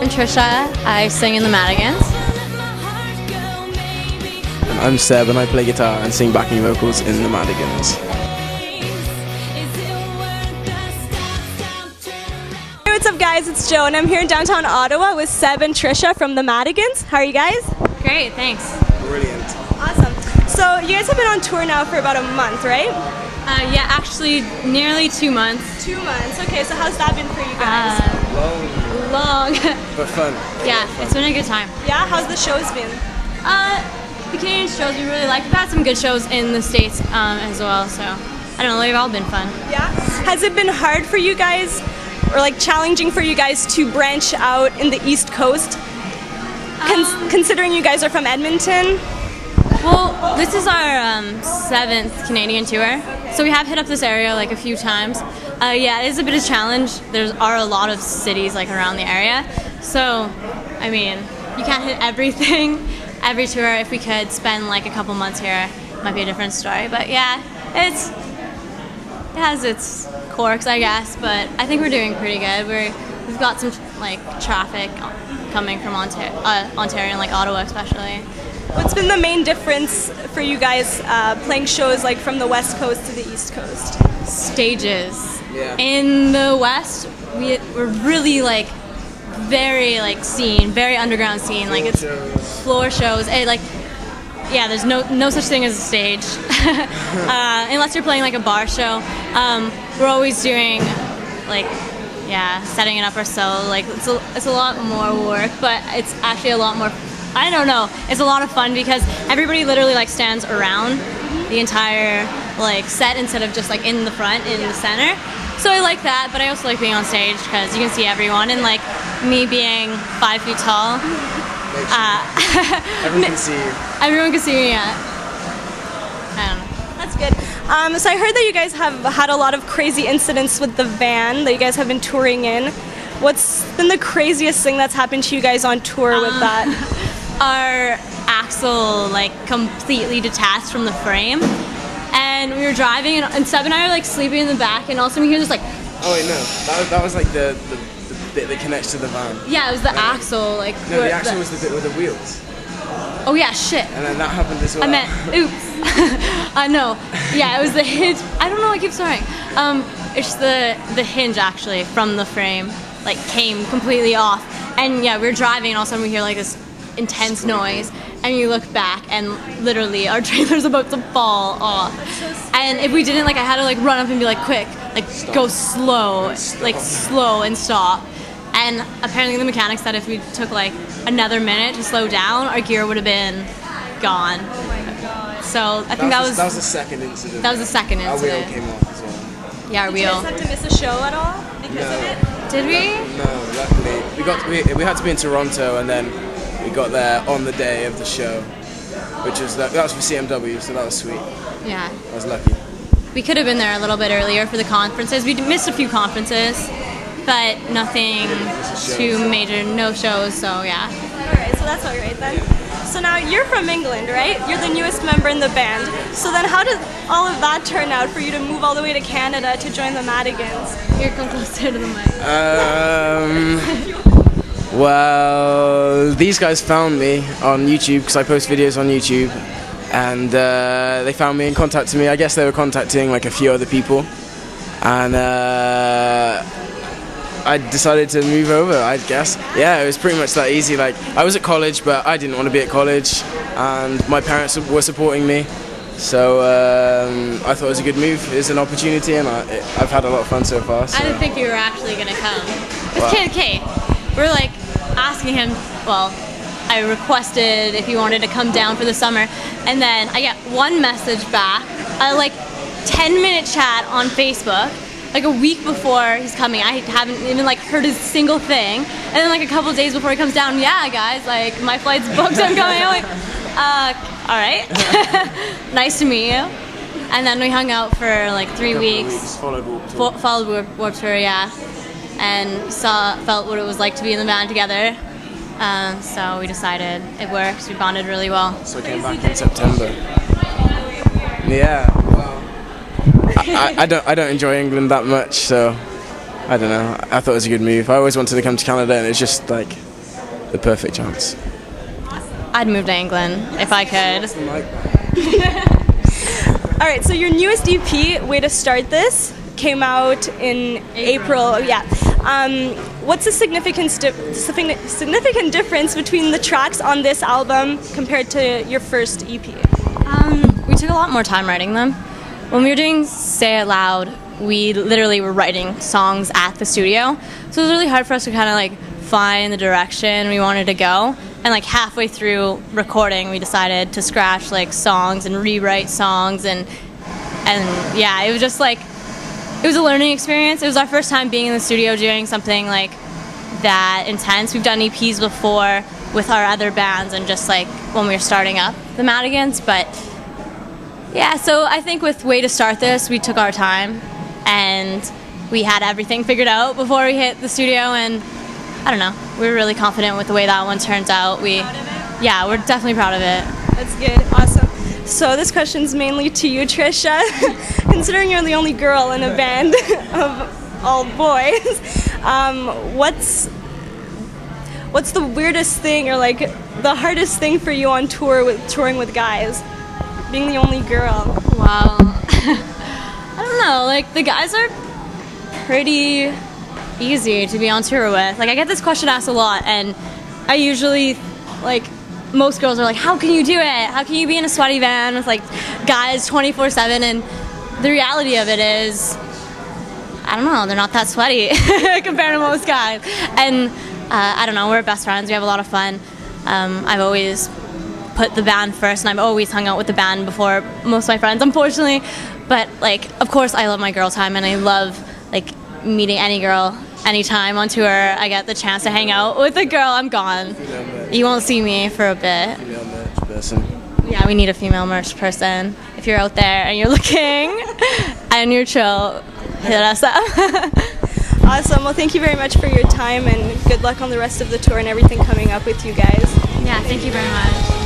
I'm Trisha. I sing in the Maddigans. And I'm Seb, and I play guitar and sing backing vocals in the Maddigans. Hey, what's up guys, it's Jo and I'm here in downtown Ottawa with Seb and Trisha from the Maddigans. How are you guys? Great, thanks. Brilliant. Awesome. So you guys have been on tour now for about a month, right? Yeah, actually nearly 2 months. 2 months. Okay, so how's that been for you guys? Long. But fun. Yeah, it's been a good time. Yeah, how's the shows been? The Canadian shows we really like. We've had some good shows in the States as well, so I don't know, they've all been fun. Yeah? Has it been hard for you guys, or like challenging for you guys to branch out in the East Coast? Considering you guys are from Edmonton? Well, this is our 7th Canadian tour, so we have hit up this area like a few times. Yeah, it is a bit of a challenge. There are a lot of cities like around the area, so I mean, you can't hit everything every tour. If we could spend like a couple months here, it might be a different story. But yeah, it has its quirks, I guess. But I think we're doing pretty good. We've got some like traffic coming from Ontario and like Ottawa especially. What's been the main difference for you guys playing shows like from the West Coast to the East Coast? Stages. Yeah. In the West, we're really like very like very underground scene. Like it's floor shows. Yeah, there's no such thing as a stage unless you're playing like a bar show. We're always doing like setting it up ourselves. Like it's a lot more work, but it's actually a lot more. I don't know. It's a lot of fun because everybody literally like stands around the entire like set instead of just like in the front, in the center. So I like that, but I also like being on stage because you can see everyone, and like me being 5 feet tall. Everyone can see you. Everyone can see me, yeah. I don't know. That's good. So I heard that you guys have had a lot of crazy incidents with the van that you guys have been touring in. What's been the craziest thing that's happened to you guys on tour with that? Our axle like completely detached from the frame, and we were driving, and Seb and I are like sleeping in the back, and all of a sudden we hear this like. Oh wait, no, that was like the bit that connects to the van. Yeah, it was the axle, like. No, the axle was the bit with the wheels. Oh yeah, shit. And then that happened as well. I meant, oops. No, yeah, it was the hinge. I don't know, I keep sorry. It's the hinge actually from the frame, like came completely off, and yeah, we were driving, and all of a sudden we hear like this intense noise, and you look back, and literally our trailer's about to fall off. And if we didn't, like, I had to like run up and be like, quick, like go slow, like slow and stop. And apparently the mechanic said if we took like another minute to slow down, our gear would have been gone. Oh my god. So I think that was the second incident. That was the second incident. Our wheel came off as well. Yeah, our Did you wheel. guys have to miss a show at all because of it? Did we? No, luckily we had to be in Toronto, and then we got there on the day of the show, which was that was for CMW, so that was sweet. Yeah. I was lucky. We could have been there a little bit earlier for the conferences. We missed a few conferences, but nothing too major, no shows, so yeah. Alright, so that's alright then. So now you're from England, right? You're the newest member in the band. So then how did all of that turn out for you to move all the way to Canada to join the Maddigans? Here, come closer to the mic. Well, these guys found me on YouTube because I post videos on YouTube, and they found me and contacted me. I guess they were contacting like a few other people, and I decided to move over, I guess. Yeah, it was pretty much that easy. Like, I was at college, but I didn't want to be at college, and my parents were supporting me, so I thought it was a good move. It was an opportunity, and I've had a lot of fun so far. So. I didn't think you were actually going to come. Wow. It's KK. We're like asking him, well, I requested if he wanted to come down for the summer, and then I get one message back, a like 10-minute chat on Facebook, like a week before he's coming. I haven't even like heard a single thing, and then like a couple of days before he comes down, yeah guys, like my flight's booked, I'm coming. I'm like, alright. Nice to meet you. And then we hung out for like 3 weeks. Followed Warped Tour. Followed Warped Tour, yeah. And felt what it was like to be in the band together. So we decided it works. We bonded really well. So I came back in September. Yeah. Well, I don't enjoy England that much, so I don't know. I thought it was a good move. I always wanted to come to Canada, and it's just like the perfect chance. I'd move to England if I could. All right, so your newest EP, Way to Start This, came out in April. Yeah. What's the significant difference between the tracks on this album compared to your first EP? We took a lot more time writing them. When we were doing Say It Loud, we literally were writing songs at the studio, so it was really hard for us to kind of like find the direction we wanted to go. And like halfway through recording, we decided to scratch like songs and rewrite songs, and yeah, it was just like, it was a learning experience. It was our first time being in the studio doing something like that intense. We've done EPs before with our other bands and just like when we were starting up the Maddigans, but yeah, so I think with Way to Start This, we took our time and we had everything figured out before we hit the studio, and I don't know, we were really confident with the way that one turns out. Yeah, we're definitely proud of it. That's good, awesome. So this question's mainly to you, Trisha. Considering you're the only girl in a band of all boys, what's the weirdest thing or like the hardest thing for you on touring with guys? Being the only girl. Wow. I don't know, like the guys are pretty easy to be on tour with. Like I get this question asked a lot, and I usually, like, most girls are like, how can you do it? How can you be in a sweaty van with like guys 24/7? And the reality of it is, I don't know, they're not that sweaty compared to most guys. And I don't know, we're best friends, we have a lot of fun. I've always put the band first, and I've always hung out with the band before most of my friends, unfortunately. But like, of course I love my girl time, and I love like meeting any girl anytime on tour. I get the chance to hang out with a girl, I'm gone. You won't see me for a bit. Female merch person. Yeah, we need a female merch person. If you're out there and you're looking and you're chill, hit us up. Awesome. Well, thank you very much for your time, and good luck on the rest of the tour and everything coming up with you guys. Yeah, thank you very much.